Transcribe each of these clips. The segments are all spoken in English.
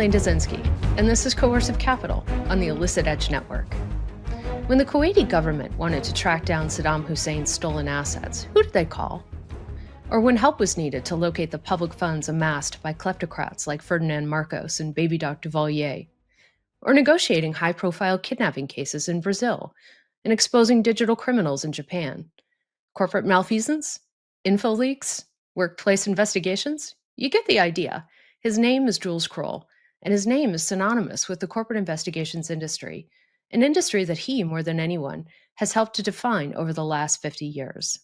Elaine Dezenski, and this is Coercive Capital on the Illicit Edge Network. When the Kuwaiti government wanted to track down Saddam Hussein's stolen assets, who did they call? Or when help was needed to locate the public funds amassed by kleptocrats like Ferdinand Marcos and baby doc Duvalier, or negotiating high-profile kidnapping cases in Brazil and exposing digital criminals in Japan, corporate malfeasance, info leaks, workplace investigations? You get the idea. His name is Jules Kroll, and his name is synonymous with the corporate investigations industry, an industry that he, more than anyone, has helped to define over the last 50 years.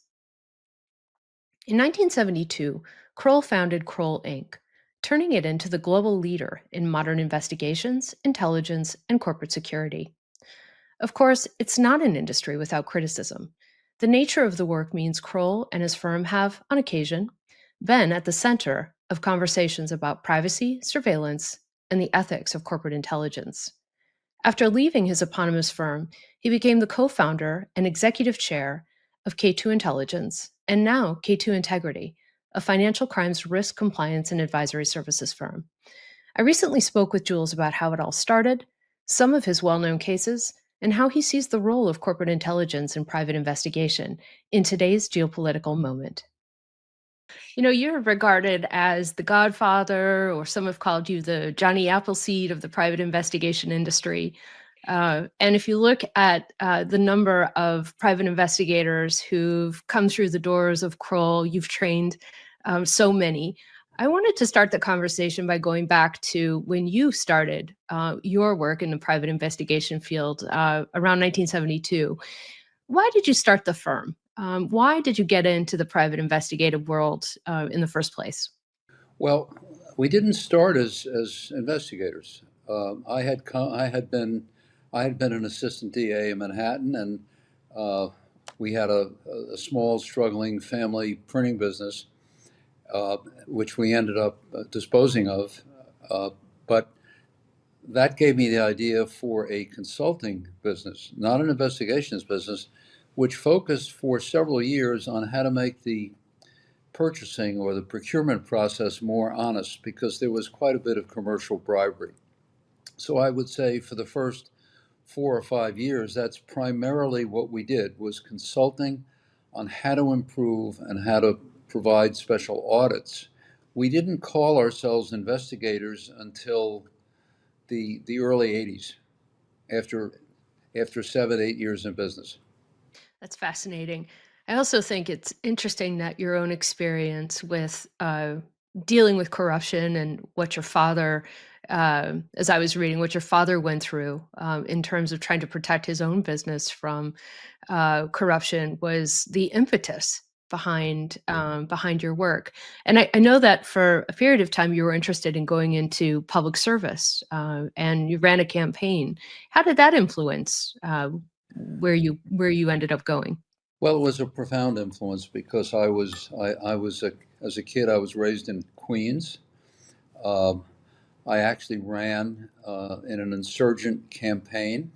In 1972, Kroll founded Kroll Inc., turning it into the global leader in modern investigations, intelligence, and corporate security. Of course, it's not an industry without criticism. The nature of the work means Kroll and his firm have, on occasion, been at the center of conversations about privacy, surveillance, and the ethics of corporate intelligence. After leaving his eponymous firm, he became the co-founder and executive chair of K2 Intelligence, and now K2 Integrity, a financial crimes risk compliance and advisory services firm. I recently spoke with Jules about how it all started, some of his well-known cases, and how he sees the role of corporate intelligence and private investigation in today's geopolitical moment. You know, you're regarded as the godfather, or some have called you the Johnny Appleseed of the private investigation industry. And if you look at the number of private investigators who've come through the doors of Kroll, you've trained so many. I wanted to start the conversation by going back to when you started your work in the private investigation field around 1972. Why did you start the firm? Why did you get into the private investigative world in the first place? Well, we didn't start as investigators. I had been an assistant DA in Manhattan, and we had a small, struggling family printing business, which we ended up disposing of. But that gave me the idea for a consulting business, not an investigations business, which focused for several years on how to make the purchasing or the procurement process more honest, because there was quite a bit of commercial bribery. So I would say for the first 4 or 5 years, that's primarily what we did, was consulting on how to improve and how to provide special audits. We didn't call ourselves investigators until the early 80s, after 7, 8 years in business. That's fascinating. I also think it's interesting that your own experience with dealing with corruption and what your father, as I was reading, what your father went through in terms of trying to protect his own business from corruption was the impetus behind your work. And I know that for a period of time you were interested in going into public service, and you ran a campaign. How did that influence where you ended up going? Well, it was a profound influence because as a kid, I was raised in Queens. Um, I actually ran in an insurgent campaign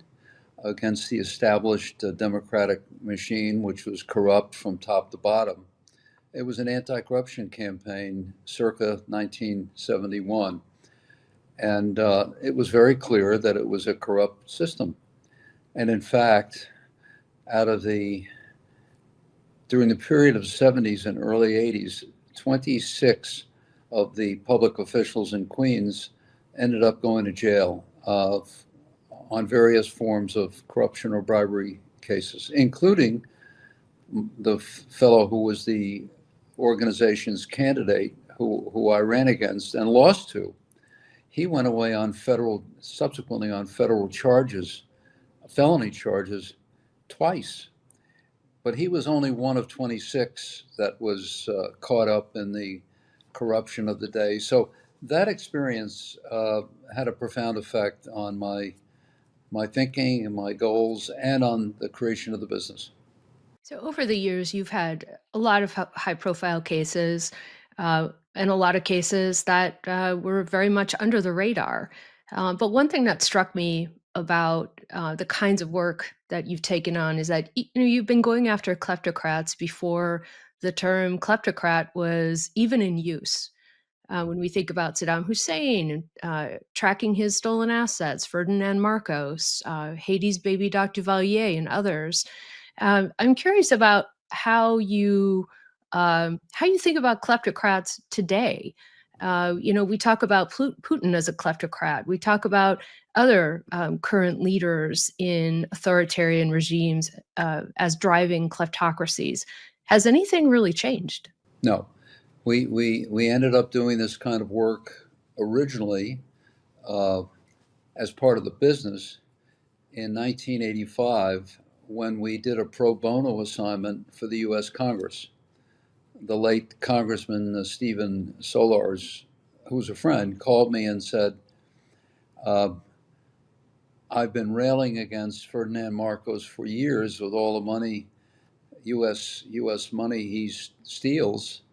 against the established Democratic machine, which was corrupt from top to bottom. It was an anti-corruption campaign circa 1971. And it was very clear that it was a corrupt system. And in fact, out of the during the period of 70s and early 80s, 26 of the public officials in Queens ended up going to jail on various forms of corruption or bribery cases, including the fellow who was the organization's candidate who I ran against and lost to. He went away subsequently on federal charges, felony charges, twice. But he was only one of 26 that was caught up in the corruption of the day. So that experience had a profound effect on my thinking and my goals and on the creation of the business. So over the years, you've had a lot of high-profile cases, and a lot of cases that were very much under the radar. But one thing that struck me about the kinds of work that you've taken on is that you've been going after kleptocrats before the term kleptocrat was even in use. When we think about Saddam Hussein, tracking his stolen assets, Ferdinand Marcos, Haiti's baby Doc Duvalier, and others, I'm curious about how you think about kleptocrats today. We talk about Putin as a kleptocrat. We talk about other current leaders in authoritarian regimes as driving kleptocracies. Has anything really changed? No, we ended up doing this kind of work originally uh, as part of the business in 1985 when we did a pro bono assignment for the U.S. Congress. The late Congressman Stephen Solars, who was a friend, called me and said, uh, I've been railing against Ferdinand Marcos for years with all the money, U.S. money he steals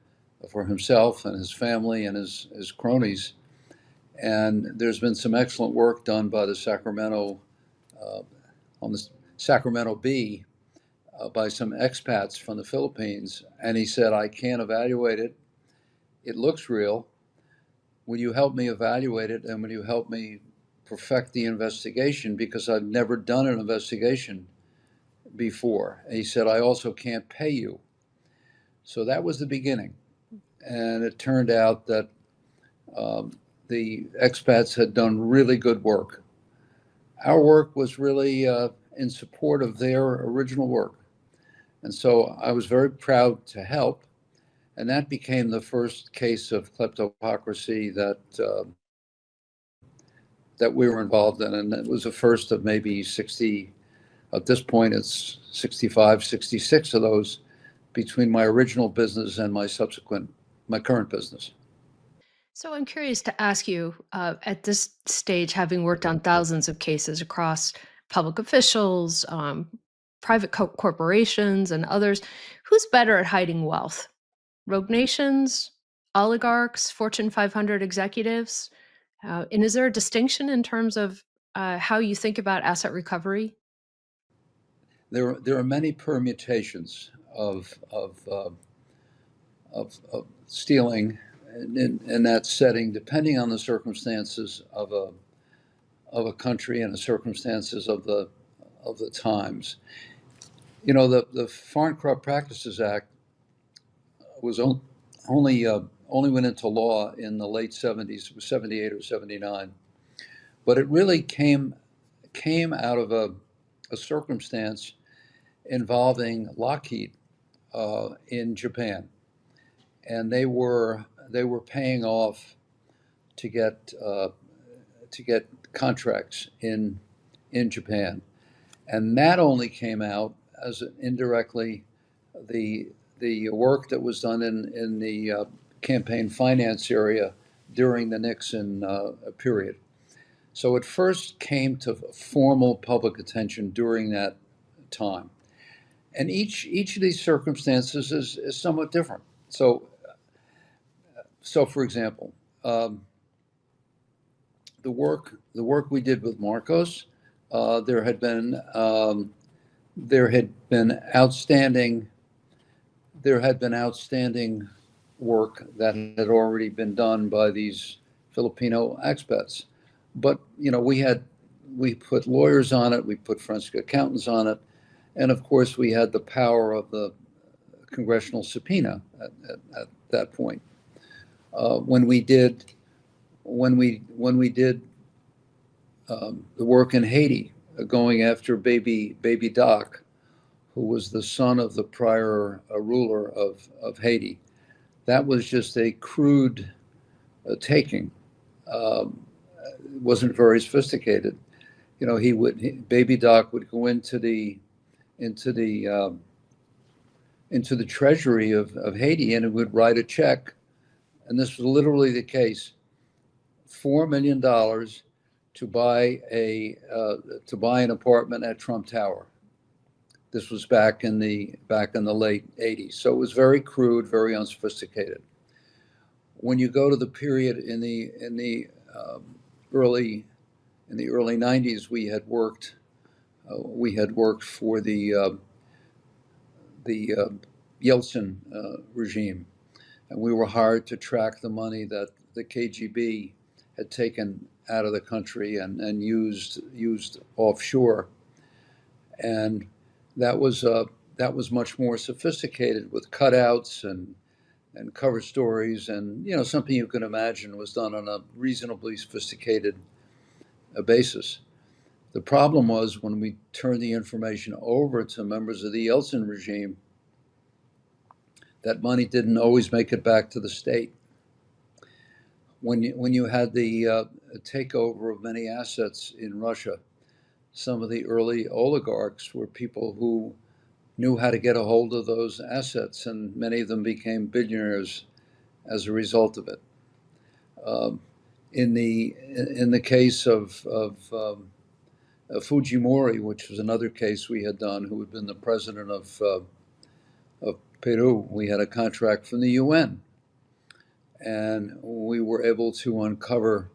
for himself and his family and his cronies. And there's been some excellent work done by the Sacramento, uh, on the Sacramento Bee, by some expats from the Philippines. And he said, I can't evaluate it. It looks real. Will you help me evaluate it? And will you help me perfect the investigation? Because I've never done an investigation before. And he said, I also can't pay you. So that was the beginning. And it turned out that um, the expats had done really good work. Our work was really in support of their original work. And so I was very proud to help. And that became the first case of kleptocracy that we were involved in. And it was the first of maybe 60, at this point, it's 65, 66 of those between my original business and my current business. So I'm curious to ask you, at this stage, having worked on thousands of cases across public officials, private corporations, and others, who's better at hiding wealth? Rogue nations, oligarchs, Fortune 500 executives? And is there a distinction in terms of how you think about asset recovery? There are many permutations of stealing in that setting, depending on the circumstances of a country and the circumstances of the times. You know, the Foreign Corrupt Practices Act was only went into law in the late 70s. It was 78 or 79, but it really came out of a circumstance involving Lockheed in Japan, and they were paying off to get contracts in Japan, and that only came out as indirectly the work that was done in the campaign finance area during the Nixon period. So it first came to formal public attention during that time, and each of these circumstances is somewhat different. So for example, um, the work we did with Marcos, uh, there had been um, there had been outstanding work that had already been done by these Filipino expats. But we put lawyers on it, we put forensic accountants on it, and of course we had the power of the congressional subpoena at that point. When we did the work in Haiti, going after baby Doc, who was the son of the prior ruler of Haiti. That was just a crude taking. Um, it wasn't very sophisticated. Baby Doc would go into the into the treasury of Haiti and it would write a check, and this was literally the case, $4 million to to buy an apartment at Trump Tower. This was back in the late 80s. So it was very crude, very unsophisticated. When you go to the period um, early in the early 90s, we had worked for the Yeltsin regime, and we were hired to track the money the KGB had taken out of the country and used offshore, and that was much more sophisticated with cutouts and cover stories, and something you can imagine was done on a reasonably sophisticated basis. The problem was when we turned the information over to members of the Yeltsin regime, that money didn't always make it back to the state. When you had the takeover of many assets in Russia, some of the early oligarchs were people who knew how to get a hold of those assets, and many of them became billionaires as a result of it. In the case of Fujimori, which was another case we had done, who had been the president of Peru, we had a contract from the UN, and we were able to uncover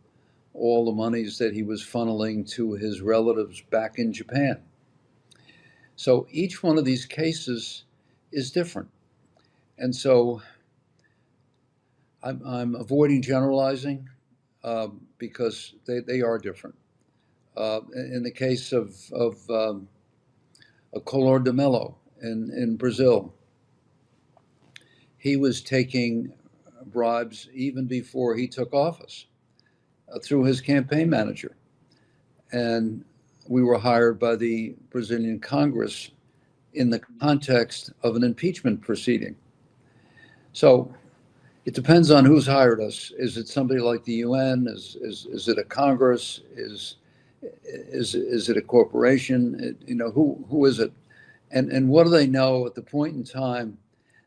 all the monies that he was funneling to his relatives back in Japan. So each one of these cases is different. And so I'm avoiding generalizing because they are different. In the case of Collor de Mello in Brazil, he was taking bribes even before he took office through his campaign manager. And we were hired by the Brazilian Congress in the context of an impeachment proceeding. So it depends on who's hired us. Is it somebody like the UN? Is it a Congress? Is it a corporation? Who is it? And what do they know at the point in time?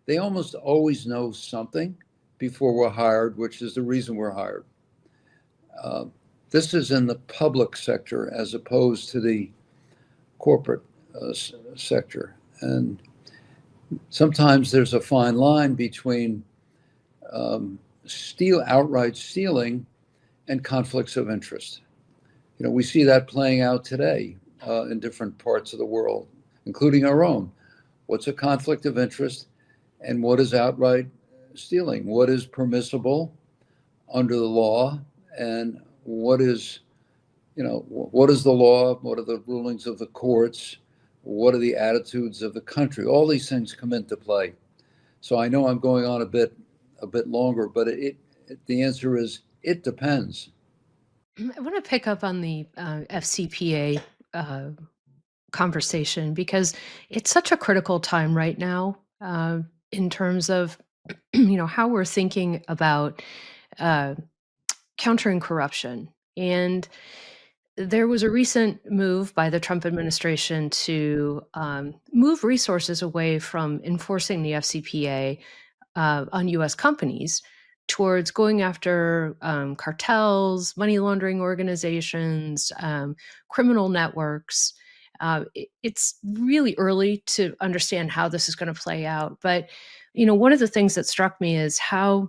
They almost always know something before we're hired, which is the reason we're hired. This is in the public sector as opposed to the corporate sector. And sometimes there's a fine line between outright stealing and conflicts of interest. We see that playing out today in different parts of the world, including our own. What's a conflict of interest and what is outright stealing? What is permissible under the law, and what is the law? What are the rulings of the courts? What are the attitudes of the country? All these things come into play. So I know I'm going on a bit longer, but the answer is it depends. I want to pick up on the FCPA conversation because it's such a critical time right now in terms of how we're thinking about countering corruption. And there was a recent move by the Trump administration to move resources away from enforcing the FCPA on US companies towards going after cartels, money laundering organizations, criminal networks. It's really early to understand how this is going to play out. But, one of the things that struck me is how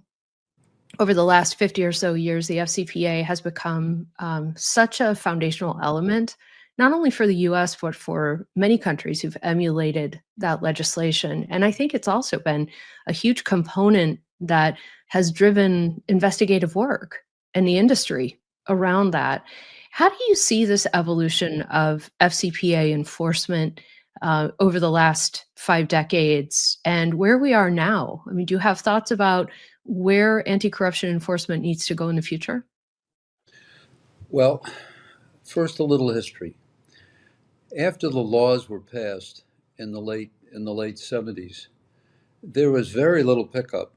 over the last 50 or so years, the FCPA has become such a foundational element, not only for the US, but for many countries who've emulated that legislation. And I think it's also been a huge component that has driven investigative work in the industry around that. How do you see this evolution of FCPA enforcement over the last 5 decades and where we are now? I mean, do you have thoughts about where anti-corruption enforcement needs to go in the future? Well, first a little history. After the laws were passed in the late 70s, there was very little pickup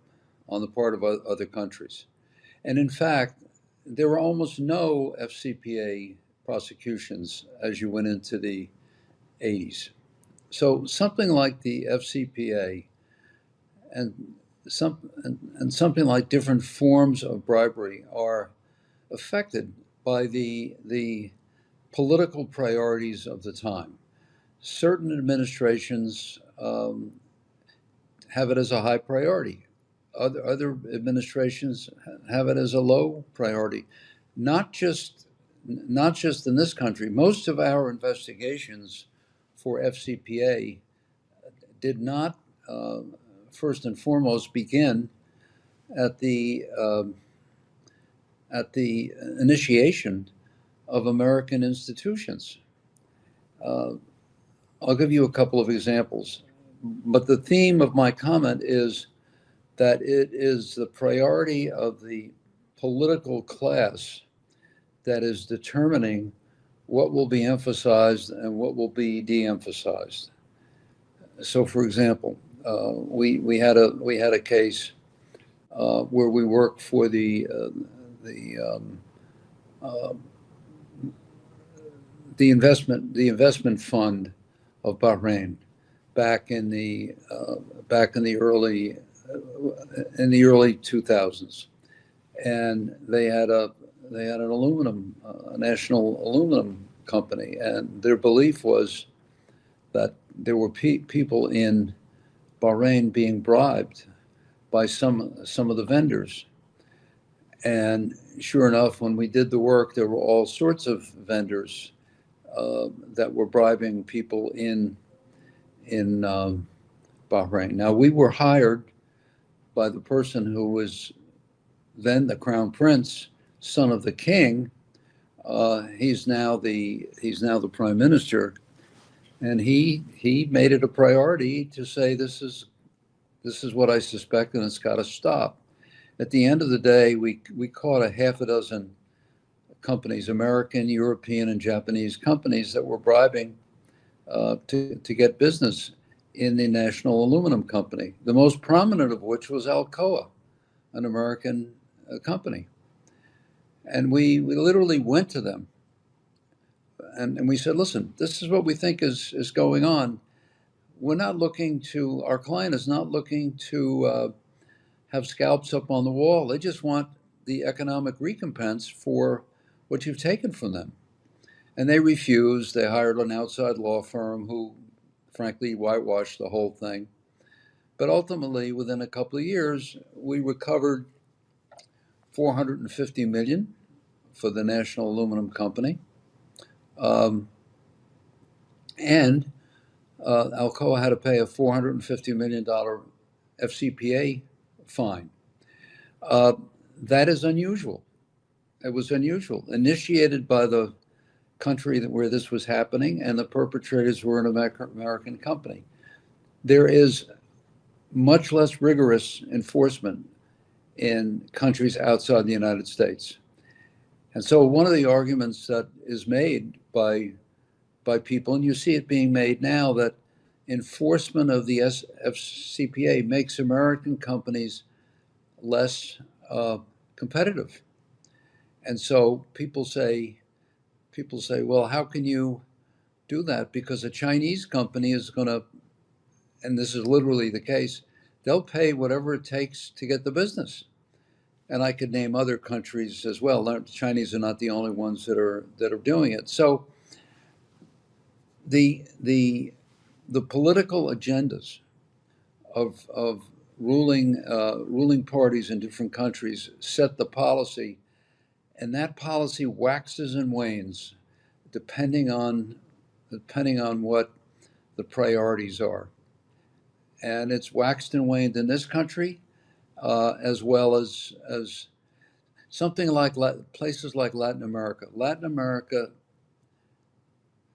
on the part of other countries. And in fact, there were almost no FCPA prosecutions as you went into the 80s. So something like the FCPA and something like different forms of bribery are affected by the political priorities of the time. Certain administrations have it as a high priority. Other administrations have it as a low priority. Not just in this country. Most of our investigations for FCPA did not first and foremost begin at the at the initiation of American institutions. I'll give you a couple of examples, but the theme of my comment is that it is the priority of the political class that is determining what will be emphasized and what will be de-emphasized. So, for example, we had a case where we worked for uh, the investment fund of Bahrain back in the early 2000s, and they had an aluminum national aluminum company, and their belief was that there were people in Bahrain being bribed by some of the vendors. And sure enough, when we did the work, there were all sorts of vendors that were bribing people in Bahrain. Now, we were hired by the person who was then the crown prince, son of the king. He's now the prime minister, and he made it a priority to say this is what I suspect, and it's got to stop. At the end of the day, we caught a half a dozen companies, American, European, and Japanese companies that were bribing to get business in the National Aluminum Company, the most prominent of which was Alcoa, an American company. And we literally went to them and we said, listen, this is what we think is going on. We're not looking to, our client is not looking to have scalps up on the wall. They just want the economic recompense for what you've taken from them. And they refused. They hired an outside law firm who, frankly, whitewashed the whole thing. But ultimately, within a couple of years, we recovered $450 million for the National Aluminum Company. And Alcoa had to pay a $450 million FCPA fine. That is unusual. It was unusual, initiated by the country where this was happening, and the perpetrators were an American company. There is much less rigorous enforcement in countries outside the United States. And so one of the arguments that is made by people, and you see it being made now, that enforcement of the FCPA makes American companies less competitive. And so people say, well, how can you do that? Because a Chinese company is going to, and this is literally the case, they'll pay whatever it takes to get the business. And I could name other countries as well. The Chinese are not the only ones that are doing it. So the political agendas of ruling parties in different countries set the policy, and that policy waxes and wanes depending on what the priorities are. And it's waxed and waned in this country, as well as something like places like Latin America. Latin America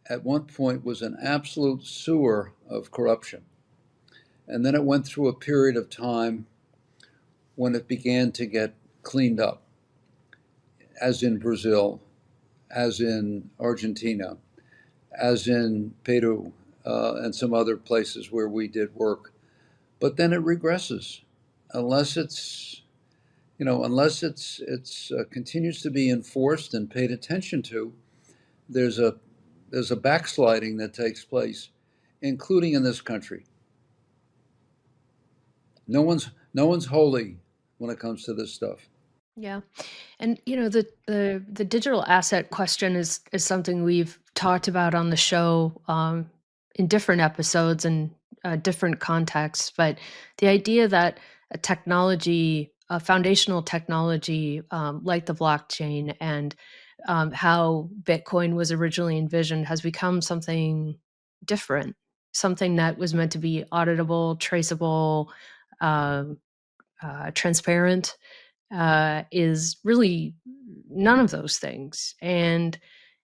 at one point was an absolute sewer of corruption. And then it went through a period of time when it began to get cleaned up, as in Brazil, as in Argentina, as in Peru, and some other places where we did work. But then it regresses unless it's continues to be enforced and paid attention to. There's a backsliding that takes place, including in this country. No one's holy when it comes to this stuff. Yeah. And the digital asset question is something we've talked about on the show in different episodes and different contexts. But the idea that a foundational technology like the blockchain and how Bitcoin was originally envisioned has become something different, something that was meant to be auditable, traceable, transparent. is really none of those things. And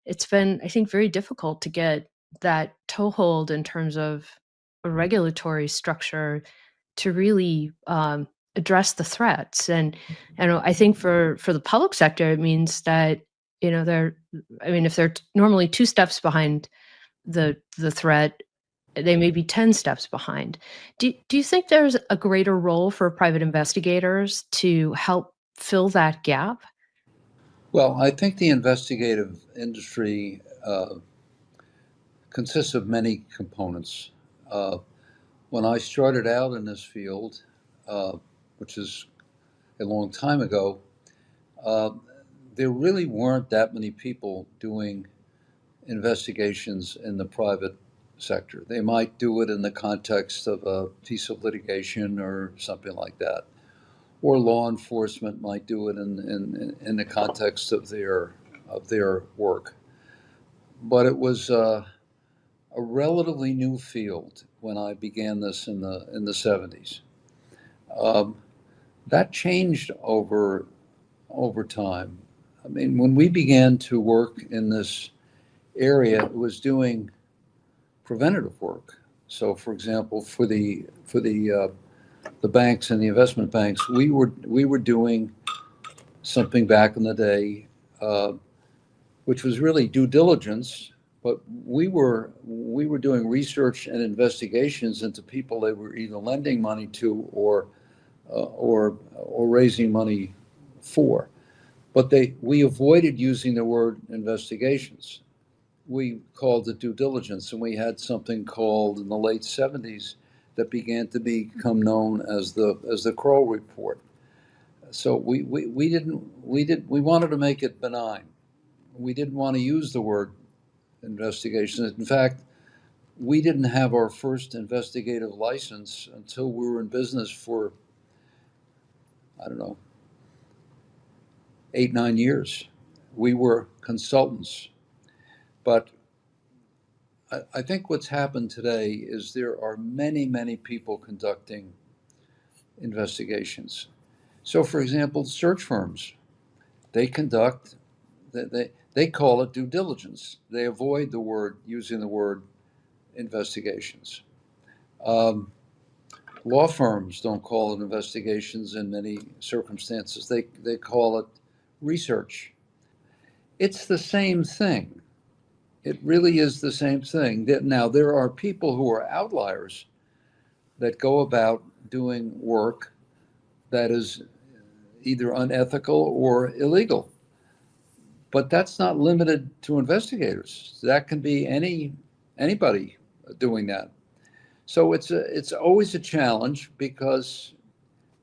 it's been, I think, very difficult to get that toehold in terms of a regulatory structure to really address the threats. And I think for the public sector, it means that they're, I mean, if they're normally 2 steps behind the threat, they may be 10 steps behind. Do you think there's a greater role for private investigators to help fill that gap? Well, I think the investigative industry consists of many components. Uh, when I started out in this field, which is a long time ago, uh, there really weren't that many people doing investigations in the private sector. They might do it in the context of a piece of litigation or something like that. Or law enforcement might do it in the context of their work. But it was a relatively new field when I began this in the 70s. Um, that changed over time. I mean, when we began to work in this area, it was doing preventative work. So, for example, for the banks and the investment banks, we were doing something back in the day, uh, which was really due diligence. But we were doing research and investigations into people they were either lending money to or raising money for. But we avoided using the word investigations. We called it due diligence, and we had something called in the late 70s that began to become known as the Kroll report. So we wanted to make it benign. We didn't want to use the word investigation. In fact, we didn't have our first investigative license until we were in business for, I don't know, 8, 9 years. We were consultants. But I think what's happened today is there are many, many people conducting investigations. So, for example, search firms, they conduct, they call it due diligence. They avoid using the word investigations. Um, Law firms don't call it investigations in many circumstances. They call it research. It's the same thing. It really is the same thing. Now, there are people who are outliers that go about doing work that is either unethical or illegal. But that's not limited to investigators. That can be anybody doing that. So it's always a challenge because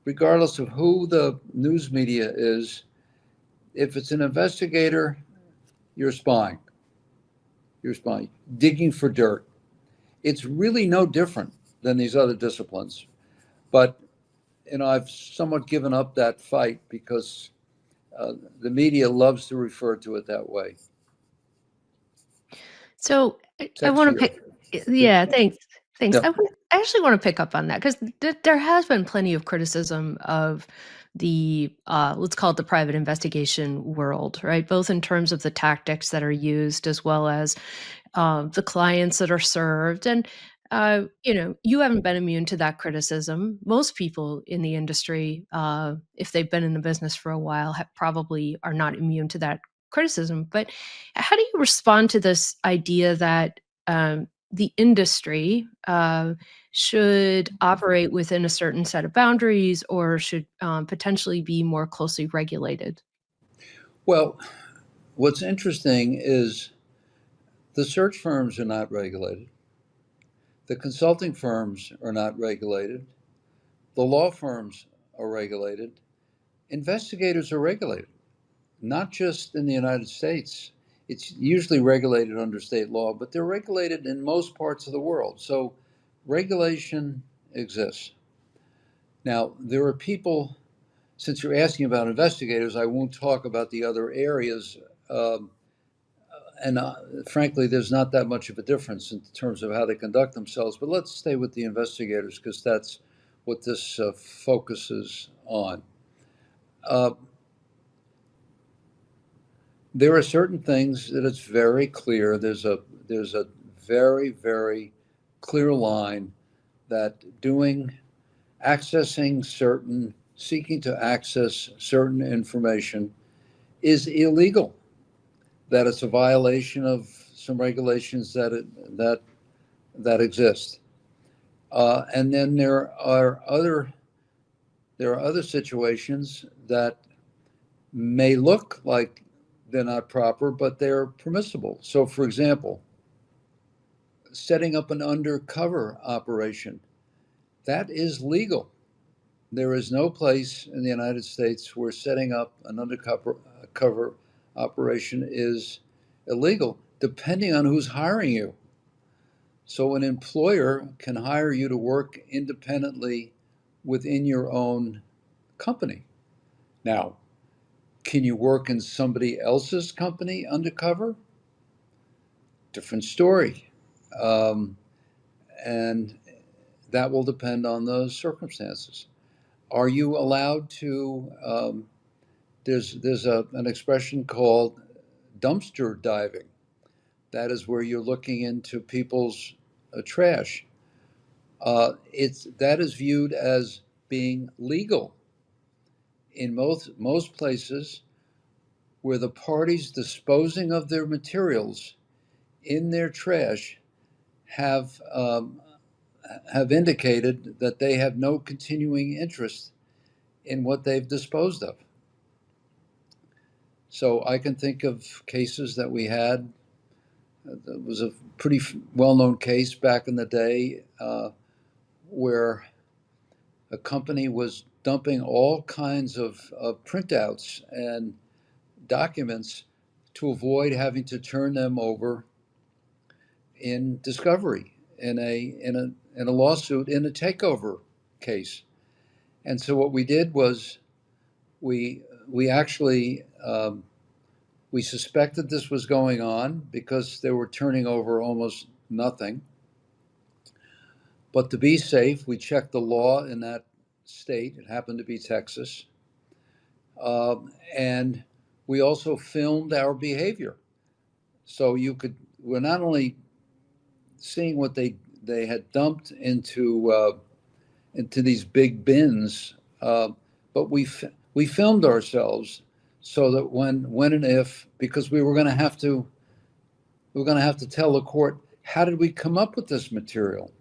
regardless of who the news media is, if it's an investigator, you're spying. You're spying, digging for dirt. It's really no different than these other disciplines. But I've somewhat given up that fight because the media loves to refer to it that way. So I want to Sexier. pick. Yeah, thanks. Thanks. Yeah. I actually want to pick up on that because there has been plenty of criticism of the let's call it the private investigation world, right? Both in terms of the tactics that are used as well as the clients that are served. And you haven't been immune to that criticism. Most people in the industry, if they've been in the business for a while, probably are not immune to that criticism. But how do you respond to this idea that the industry should operate within a certain set of boundaries or should potentially be more closely regulated? Well, what's interesting is the search firms are not regulated. The consulting firms are not regulated. The law firms are regulated. Investigators are regulated, not just in the United States. It's usually regulated under state law, but they're regulated in most parts of the world. So regulation exists. Now, there are people, since you're asking about investigators, I won't talk about the other areas. Um, and frankly, there's not that much of a difference in terms of how they conduct themselves. But let's stay with the investigators because that's what this focuses on. Uh, there are certain things that it's very clear. There's a very, very clear line that seeking to access certain information is illegal, that it's a violation of some regulations that exist. And then there are other situations that may look like they're not proper, but they're permissible. So, for example, setting up an undercover operation, that is legal. There is no place in the United States where setting up an undercover operation is illegal, depending on who's hiring you. So an employer can hire you to work independently within your own company. Now, can you work in somebody else's company undercover? Different story. And that will depend on those circumstances. Are you allowed to? There's an expression called dumpster diving. That is where you're looking into people's trash. That is viewed as being legal in most places where the parties disposing of their materials in their trash have indicated that they have no continuing interest in what they've disposed of. So I can think of cases that we had. It was a pretty well-known case back in the day where a company was dumping all kinds of printouts and documents to avoid having to turn them over in discovery, in a lawsuit, in a takeover case. And so what we did was we actually we suspected this was going on because they were turning over almost nothing. But to be safe, we checked the law in that state. It happened to be Texas. And we also filmed our behavior. So we're not only seeing what they had dumped into these big bins, but we filmed ourselves so that when and if, because we were going to have to tell the court, how did we come up with this material?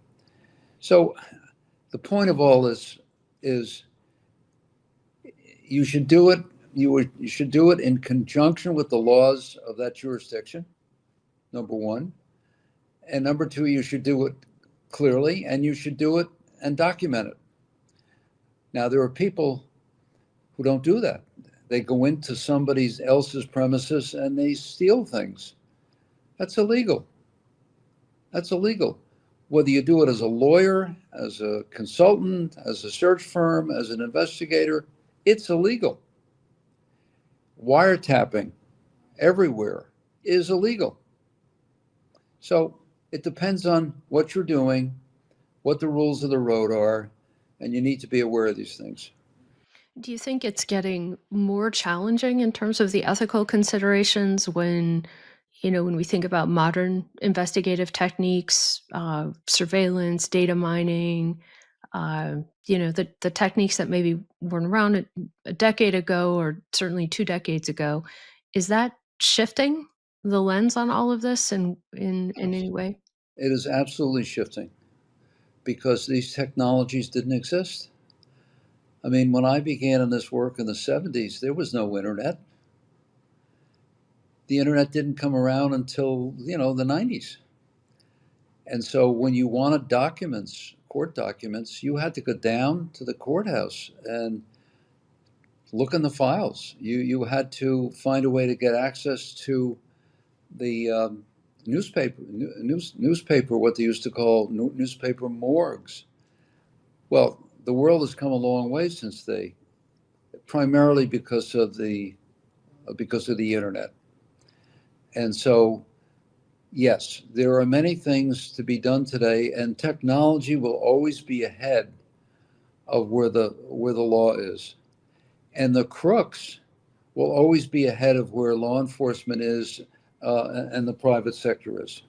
So the point of all this is you should do it. You should do it in conjunction with the laws of that jurisdiction, number one. And number two, you should do it clearly, and you should do it and document it. Now, there are people who don't do that. They go into somebody else's premises and they steal things. That's illegal. That's illegal. Whether you do it as a lawyer, as a consultant, as a search firm, as an investigator, it's illegal. Wiretapping everywhere is illegal. So it depends on what you're doing, what the rules of the road are, and you need to be aware of these things. Do you think it's getting more challenging in terms of the ethical considerations when we think about modern investigative techniques, surveillance, data mining, the techniques that maybe weren't around a decade ago or certainly 2 decades ago? Is that shifting the lens on all of this in any way? It is absolutely shifting because these technologies didn't exist. I mean, when I began in this work in the 70s, there was no internet. The internet didn't come around until, the 90s. And so when you wanted documents, court documents, you had to go down to the courthouse and look in the files. You had to find a way to get access to the newspaper, what they used to call newspaper morgues. Well, the world has come a long way since primarily because of the internet. And so, yes, there are many things to be done today, and technology will always be ahead of where the law is. And the crooks will always be ahead of where law enforcement is and the private sector is.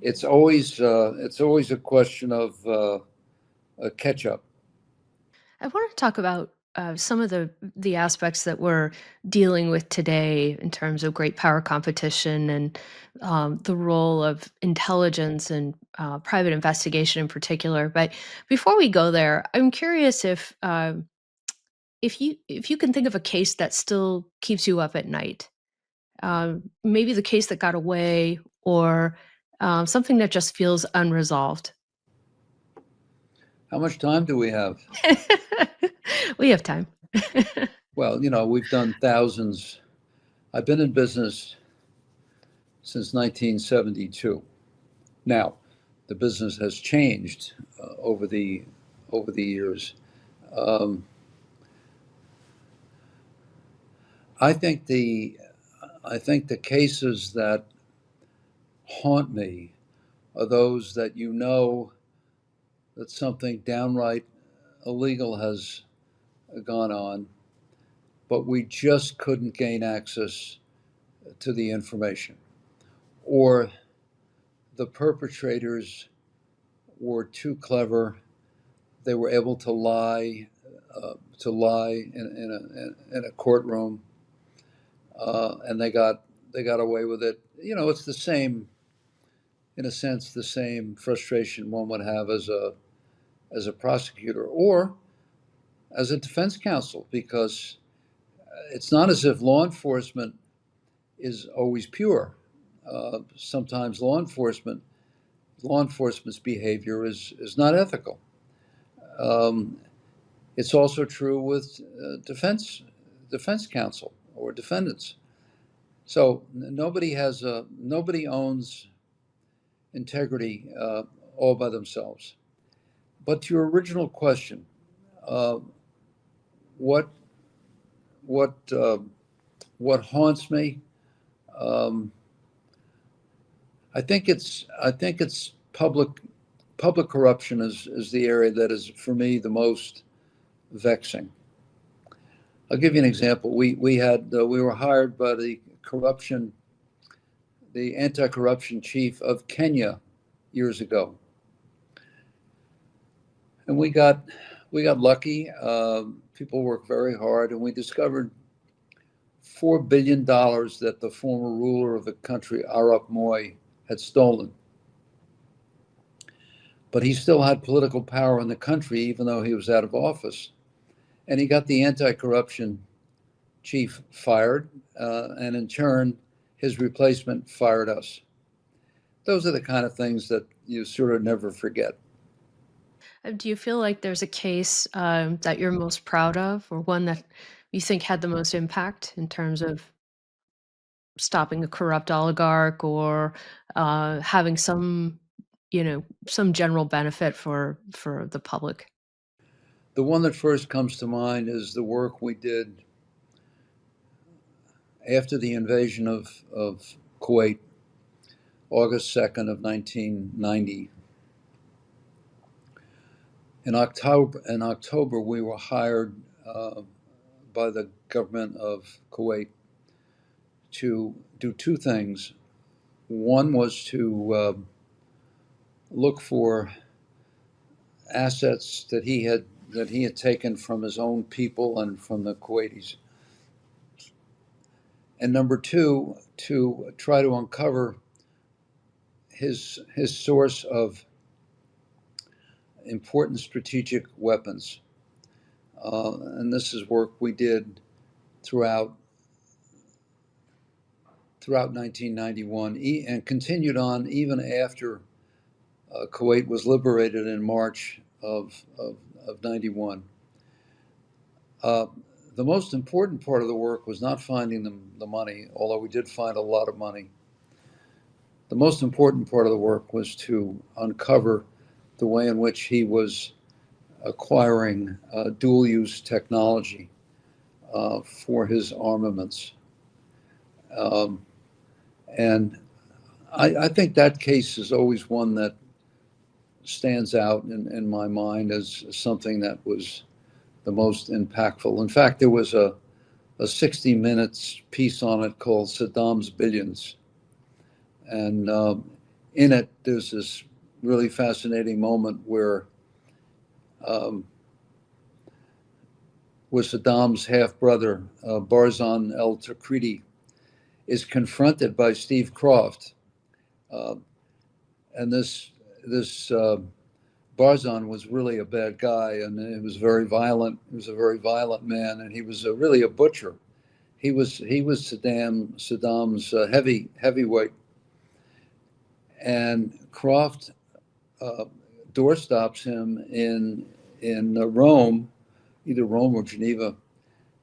It's always a question of a catch up. I want to talk about some of the aspects that we're dealing with today in terms of great power competition and the role of intelligence and private investigation in particular. But before we go there, I'm curious if you can think of a case that still keeps you up at night. Maybe the case that got away, or something that just feels unresolved. How much time do we have? We have time. Well, we've done thousands. I've been in business since 1972. Now, the business has changed over the years. Um, I think the cases that haunt me are those that that something downright illegal has gone on, but we just couldn't gain access to the information, or the perpetrators were too clever. They were able to lie in a courtroom, and they got away with it. It's the same, in a sense, the same frustration one would have as a prosecutor or as a defense counsel, because it's not as if law enforcement is always pure. Sometimes law enforcement's behavior is not ethical. Um, it's also true with defense counsel or defendants. So nobody owns integrity all by themselves. But to your original question, uh, what what uh, what haunts me? Um, I think it's public corruption is the area that is for me the most vexing. I'll give you an example. We were hired by the anti-corruption chief of Kenya years ago, and we got lucky. People worked very hard, and we discovered $4 billion that the former ruler of the country, Arap Moi, had stolen. But he still had political power in the country, even though he was out of office. And he got the anti-corruption chief fired, and in turn, his replacement fired us. Those are the kind of things that you sort of never forget. Do you feel like there's a case that you're most proud of, or one that you think had the most impact in terms of stopping a corrupt oligarch, or having some general benefit for the public? The one that first comes to mind is the work we did after the invasion of Kuwait, August 2nd of 1990. In October, we were hired by the government of Kuwait to do two things. One was to look for assets that he had taken from his own people and from the Kuwaitis, and number two, to try to uncover his source of important strategic weapons. And this is work we did throughout 1991 and continued on even after Kuwait was liberated in March of 91. Uh, the most important part of the work was not finding the money, although we did find a lot of money. The most important part of the work was to uncover the way in which he was acquiring dual-use technology for his armaments. Um, and I think that case is always one that stands out in my mind as something that was impactful. In fact, there was a 60 Minutes piece on it called Saddam's Billions. And in it, there's this really fascinating moment where Saddam's half-brother, Barzan el-Takriti, is confronted by Steve Croft. And this Barzan was really a bad guy, and he was very violent. He was a very violent man, and he was really a butcher. He was Saddam's heavyweight. And Croft doorstops him in Rome, either Rome or Geneva,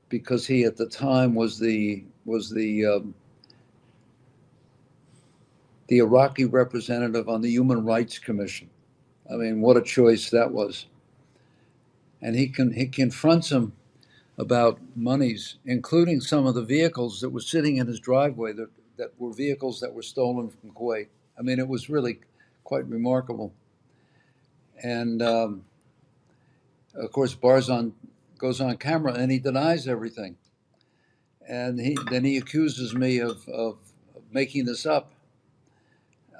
because he at the time was the Iraqi representative on the Human Rights Commission. I mean, what a choice that was. And he confronts him about monies, including some of the vehicles that were sitting in his driveway that were vehicles that were stolen from Kuwait. I mean, it was really quite remarkable. And of course, Barzan goes on camera and he denies everything. And then he accuses me of making this up.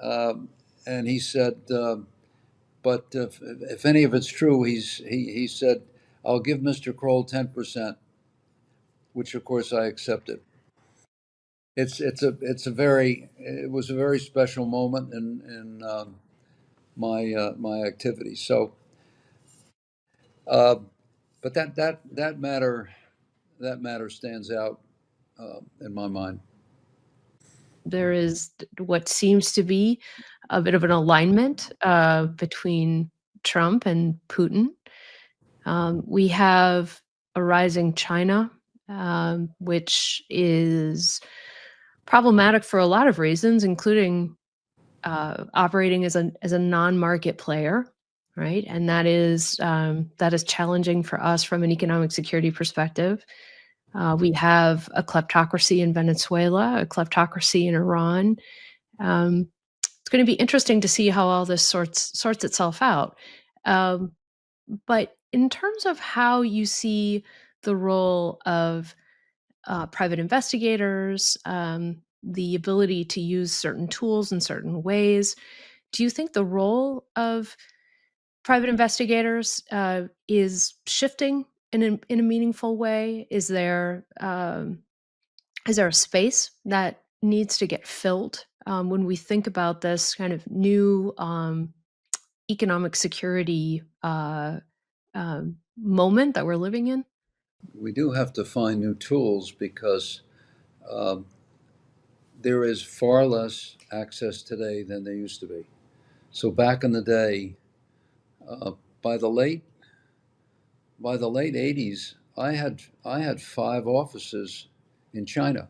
And he said, but if any of it's true, he said, I'll give Mr. Kroll 10%, which of course I accepted. It was a very special moment in my activity. So, but that matter stands out in my mind. There is what seems to be a bit of an alignment between Trump and Putin. We have a rising China, which is problematic for a lot of reasons, including operating as a non-market player, right? And that is challenging for us from an economic security perspective. We have a kleptocracy in Venezuela, a kleptocracy in Iran. It's going to be interesting to see how all this sorts itself out. But in terms of how you see the role of private investigators, the ability to use certain tools in certain ways, do you think the role of private investigators is shifting in a meaningful way? Is there a space that needs to get filled when we think about this kind of new economic security moment that we're living in? We do have to find new tools because there is far less access today than there used to be. So back in the day, by the late 80s, I had 5 offices in China,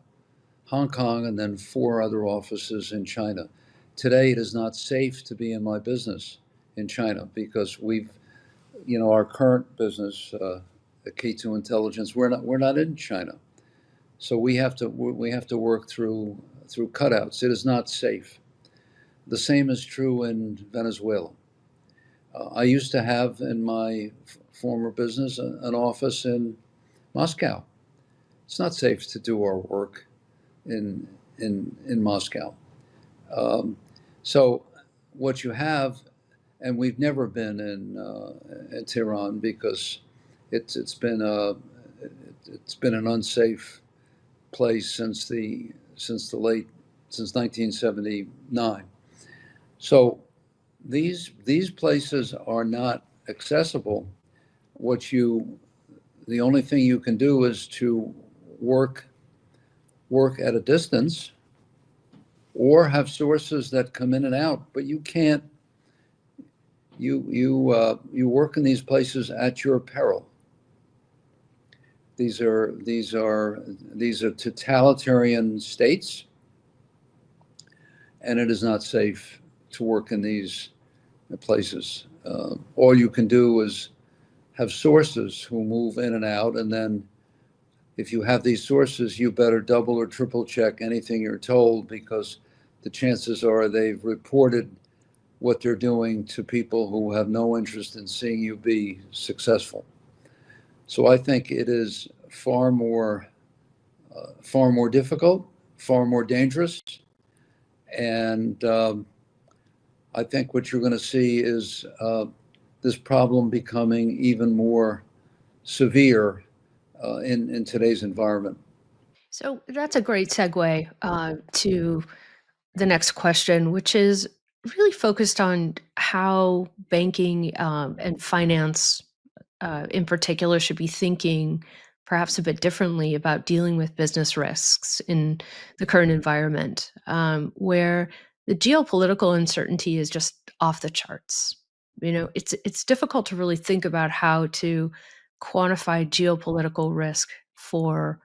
Hong Kong, and then 4 other offices in China. Today, it is not safe to be in my business in China because our current business, the K2 Intelligence, we're not in China, so we have to work through cutouts. It is not safe. The same is true in Venezuela. I used to have in my former business an office in Moscow. It's not safe to do our work in Moscow. So what you have, and we've never been in Tehran because it's been an unsafe place since 1979. So these places are not accessible. The only thing you can do is to work at a distance or have sources that come in and out, but you can't. You work in these places at your peril. These are totalitarian states, and it is not safe to work in these places. All you can do is have sources who move in and out, and then if you have these sources, you better double or triple check anything you're told, because the chances are they've reported what they're doing to people who have no interest in seeing you be successful. So I think it is far more difficult, far more dangerous, and I think what you're going to see is this problem becoming even more severe in today's environment. So that's a great segue to the next question, which is really focused on how banking and finance, in particular, should be thinking perhaps a bit differently about dealing with business risks in the current environment, where the geopolitical uncertainty is just off the charts. It's difficult to really think about how to quantify geopolitical risk for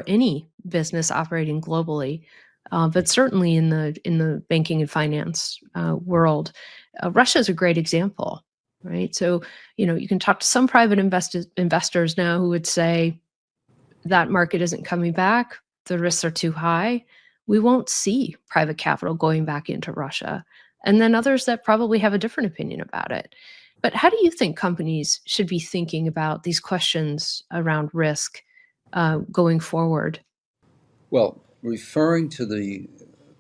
any business operating globally, but certainly in the banking and finance world. Russia is a great example, right? So you can talk to some private investors now who would say that market isn't coming back, the risks are too high. We won't see private capital going back into Russia. And then others that probably have a different opinion about it. But how do you think companies should be thinking about these questions around risk going forward? Well, referring to the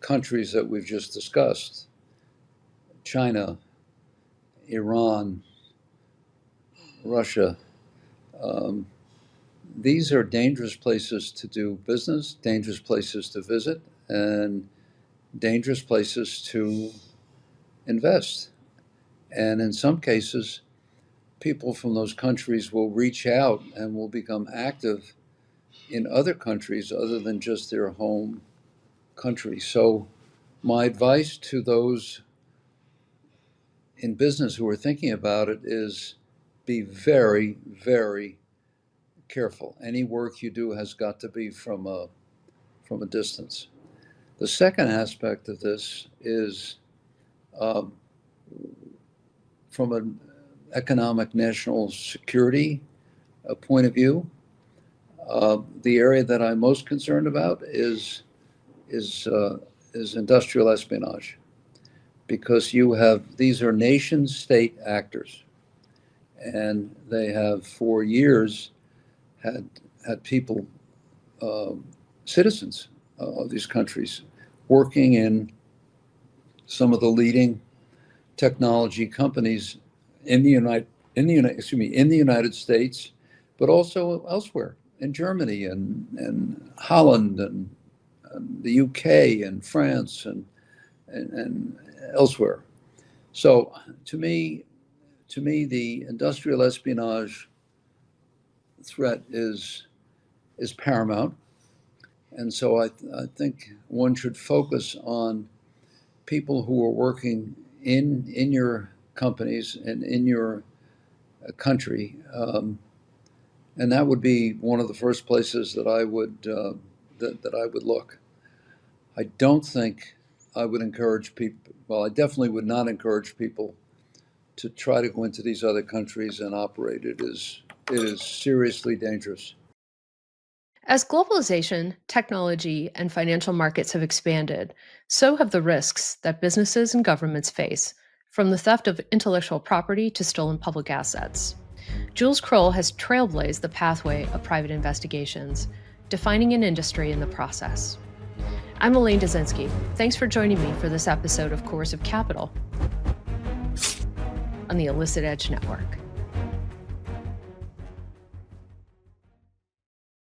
countries that we've just discussed, China, Iran, Russia, um, these are dangerous places to do business, dangerous places to visit, and dangerous places to invest. And in some cases, people from those countries will reach out and will become active in other countries other than just their home country. So, my advice to those in business who are thinking about it is be very, very careful. Any work you do has got to be from a distance. The second aspect of this is um, from an economic national security point of view. The area that I'm most concerned about is is industrial espionage, because these are nation state actors, and they have for years had people, um, citizens of these countries, working in some of the leading technology companies in the United States, but also elsewhere in Germany and Holland and the UK and France and elsewhere. So the industrial espionage threat is paramount, and so I think one should focus on people who are working in your companies and in your country, and that would be one of the first places that I would look. I don't think I would encourage people. Well, I definitely would not encourage people to try to go into these other countries and operate. It is seriously dangerous. As globalization, technology, and financial markets have expanded, so have the risks that businesses and governments face, from the theft of intellectual property to stolen public assets. Jules Kroll has trailblazed the pathway of private investigations, defining an industry in the process. I'm Elaine Dezenski. Thanks for joining me for this episode of Coercive Capital on the Illicit Edge Network.